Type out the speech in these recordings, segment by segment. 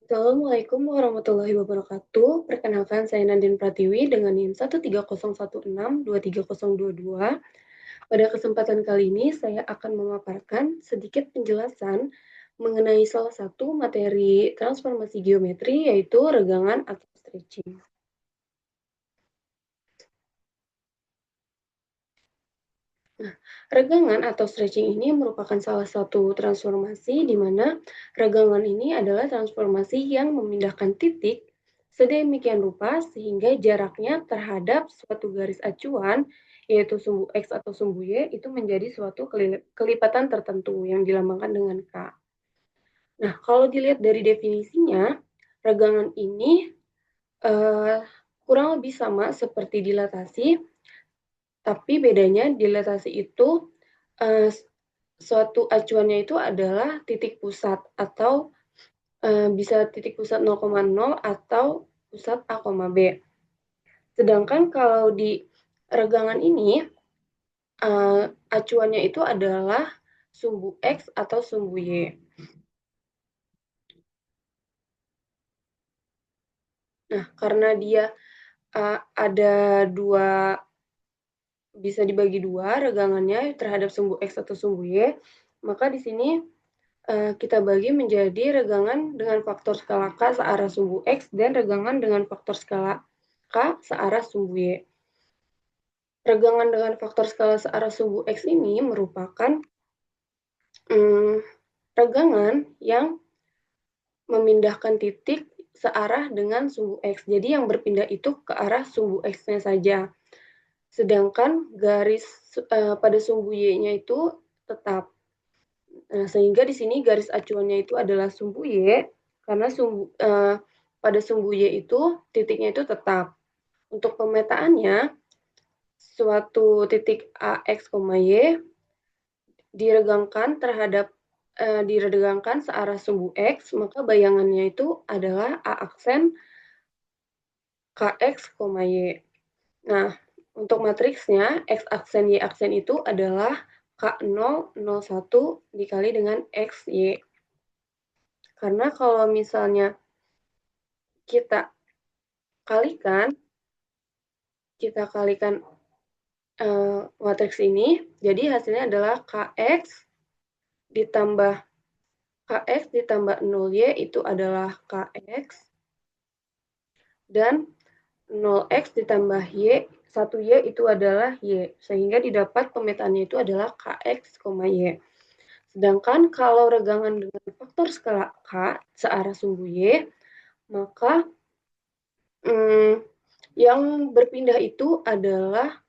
Assalamualaikum warahmatullahi wabarakatuh. Perkenalkan saya Nandin Pratiwi dengan NIM 13016230022. Pada kesempatan kali ini saya akan memaparkan sedikit penjelasan mengenai salah satu materi transformasi geometri yaitu regangan atau stretching. Nah, regangan atau stretching ini merupakan salah satu transformasi di mana regangan ini adalah transformasi yang memindahkan titik sedemikian rupa sehingga jaraknya terhadap suatu garis acuan, yaitu sumbu X atau sumbu Y, itu menjadi suatu kelipatan tertentu yang dilambangkan dengan K. Nah, kalau dilihat dari definisinya, regangan ini kurang lebih sama seperti dilatasi, tapi bedanya dilatasi itu suatu acuannya itu adalah titik pusat atau bisa titik pusat 0,0 atau pusat A, B. Sedangkan kalau di regangan ini acuannya itu adalah sumbu X atau sumbu Y. Nah, karena dia ada dua, bisa dibagi dua regangannya terhadap sumbu X atau sumbu Y, maka di sini kita bagi menjadi regangan dengan faktor skala K searah sumbu X dan regangan dengan faktor skala K searah sumbu Y. Regangan dengan faktor skala searah sumbu X ini merupakan regangan yang memindahkan titik searah dengan sumbu X. Jadi yang berpindah itu ke arah sumbu X-nya saja. Sedangkan garis pada sumbu Y-nya itu tetap. Nah, sehingga di sini garis acuannya itu adalah sumbu Y, karena pada sumbu Y itu titiknya itu tetap. Untuk pemetaannya, suatu titik AX, Y diregangkan searah sumbu X, maka bayangannya itu adalah A aksen KX, Y. Nah, untuk matriksnya, X aksen Y aksen itu adalah K0, 01 dikali dengan XY. Karena kalau misalnya kita kalikan matriks ini, jadi hasilnya adalah ditambah KX ditambah 0Y itu adalah KX, dan 0X ditambah Y, 1Y itu adalah Y, sehingga didapat pemetaannya itu adalah KX, Y. Sedangkan kalau regangan dengan faktor skala K searah sumbu Y, maka yang berpindah itu adalah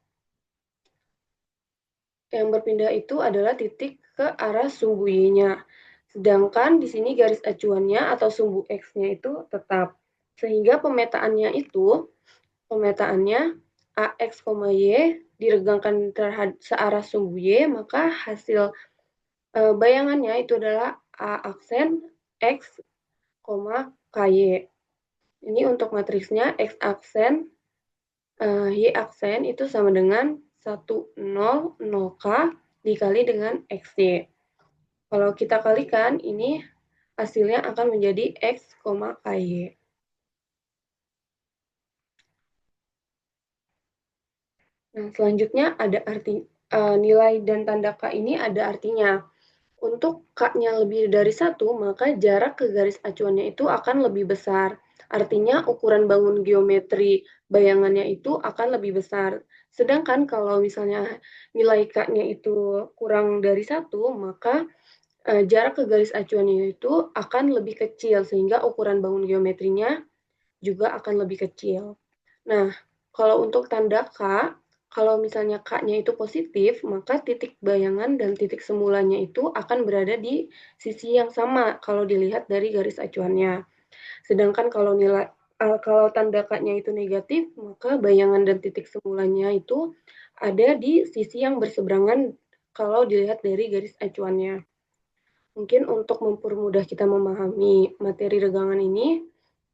titik ke arah sumbu Y-nya. Sedangkan di sini garis acuannya atau sumbu X-nya itu tetap. Sehingga pemetaannya AX, Y diregangkan searah sumbu Y, maka hasil bayangannya itu adalah A aksen X, KY. Ini untuk matriksnya X aksen, Y aksen itu sama dengan 1, 0, 0K dikali dengan XY. Kalau kita kalikan, ini hasilnya akan menjadi X, KY. Nah, selanjutnya ada nilai dan tanda K ini ada artinya. Untuk K-nya lebih dari 1, maka jarak ke garis acuannya itu akan lebih besar. Artinya ukuran bangun geometri bayangannya itu akan lebih besar. Sedangkan kalau misalnya nilai K-nya itu kurang dari 1, maka jarak ke garis acuannya itu akan lebih kecil, sehingga ukuran bangun geometrinya juga akan lebih kecil. Nah, kalau untuk tanda K, kalau misalnya K-nya itu positif, maka titik bayangan dan titik semulanya itu akan berada di sisi yang sama kalau dilihat dari garis acuannya. Sedangkan kalau tanda K-nya itu negatif, maka bayangan dan titik semulanya itu ada di sisi yang berseberangan kalau dilihat dari garis acuannya. Mungkin untuk mempermudah kita memahami materi regangan ini,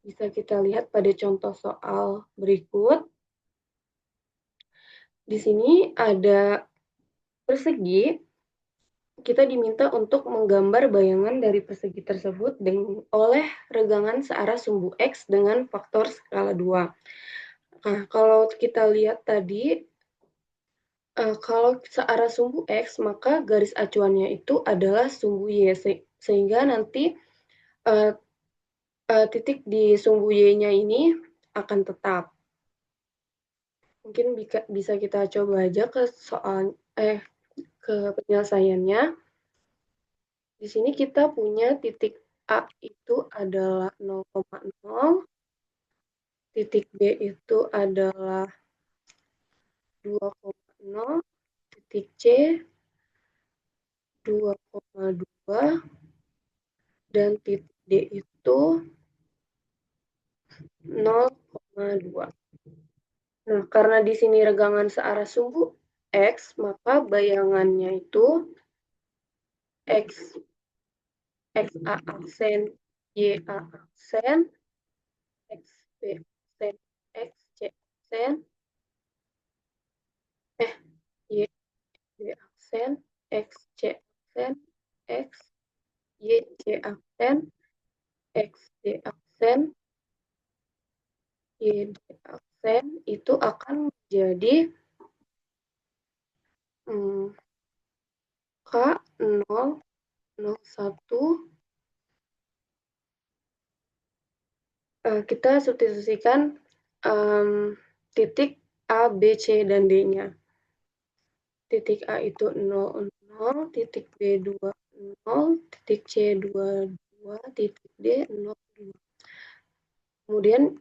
bisa kita lihat pada contoh soal berikut. Di sini ada persegi kita diminta untuk menggambar bayangan dari persegi tersebut oleh regangan searah sumbu X dengan faktor skala 2. Nah, kalau kita lihat tadi, kalau searah sumbu X, maka garis acuannya itu adalah sumbu Y, sehingga nanti titik di sumbu Y-nya ini akan tetap. Mungkin bisa kita coba aja ke penyelesaiannya. Di sini kita punya titik A itu adalah 0,0, titik B itu adalah 2,0, titik C 2,2, dan titik D itu 0,2. Nah, karena di sini regangan searah sumbu X, maka bayangannya itu X, XA aksen, YA aksen, XB aksen, XC aksen, YB aksen, XC aksen, XYC aksen, XD aksen, YD aksen, itu akan menjadi K001. Kita substitusikan titik A, B, C, dan D-nya. Titik A itu 0, 0, titik B 2, 0, titik C 2, 2, titik D 0, 2. Kemudian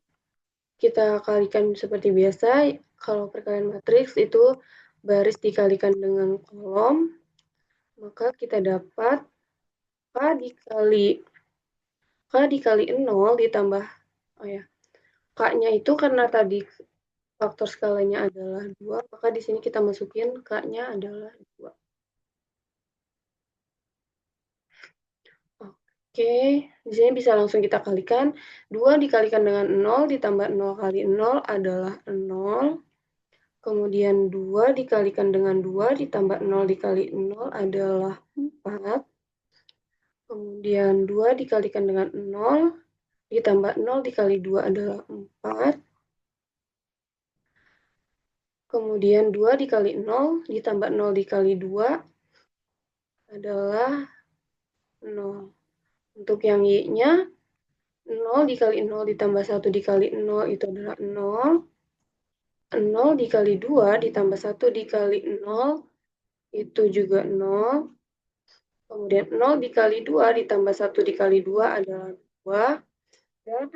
kita kalikan seperti biasa. Kalau perkalian matriks itu baris dikalikan dengan kolom, maka kita dapat K dikali 0 ditambah, K-nya itu karena tadi faktor skalanya adalah 2, maka di sini kita masukin K-nya adalah 2. Oke, di sini bisa langsung kita kalikan. 2 dikalikan dengan 0 ditambah 0 kali 0 adalah 0. Kemudian 2 dikalikan dengan 2 ditambah 0 dikali 0 adalah 4. Kemudian 2 dikalikan dengan 0 ditambah 0 dikali 2 adalah 4. Kemudian 2 dikali 0 ditambah 0 dikali 2 adalah 0. Untuk yang Y-nya, 0 dikali 0 ditambah 1 dikali 0 itu adalah 0. 0 dikali 2 ditambah 1 dikali 0 itu juga 0. Kemudian 0 dikali 2 ditambah 1 dikali 2 adalah 2. Dan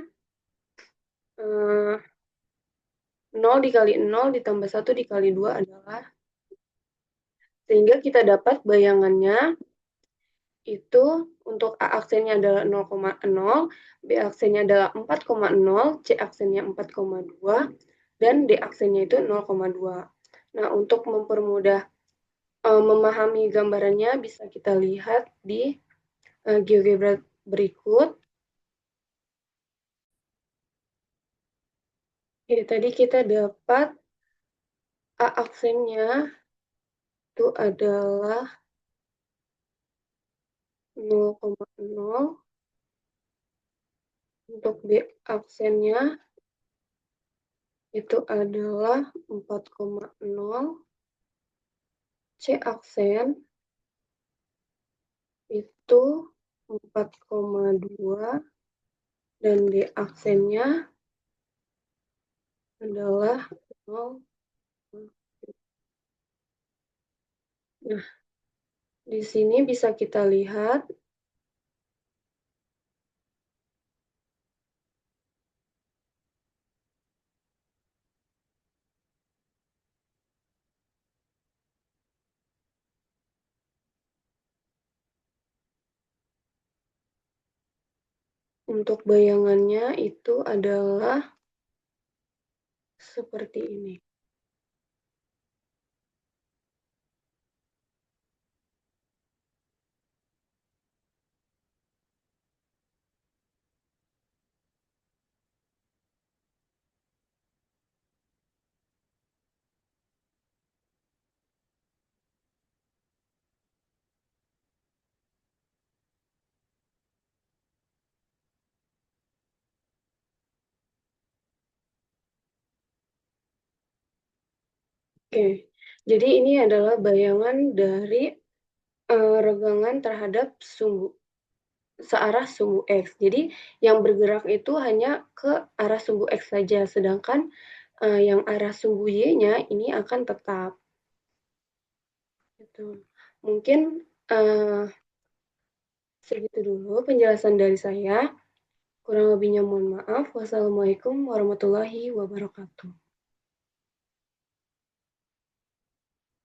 0 dikali 0 ditambah 1 dikali 2 adalah, sehingga kita dapat bayangannya itu untuk A aksennya adalah 0,0, B aksennya adalah 4,0, C aksennya 4,2, dan D aksennya itu 0,2. Nah, untuk mempermudah memahami gambarannya bisa kita lihat di GeoGebra berikut. Jadi tadi kita dapat A aksennya itu adalah 0,0, untuk B aksennya itu adalah 4,0, C aksen itu 4,2, dan D aksennya adalah 0. Nah, di sini bisa kita lihat untuk bayangannya itu adalah seperti ini. Oke. Jadi ini adalah bayangan dari, regangan terhadap sumbu searah sumbu X. Jadi yang bergerak itu hanya ke arah sumbu X saja, sedangkan, yang arah sumbu Y-nya ini akan tetap, gitu. Mungkin, eee, segitu dulu penjelasan dari saya, kurang lebihnya mohon maaf. Wassalamualaikum warahmatullahi wabarakatuh.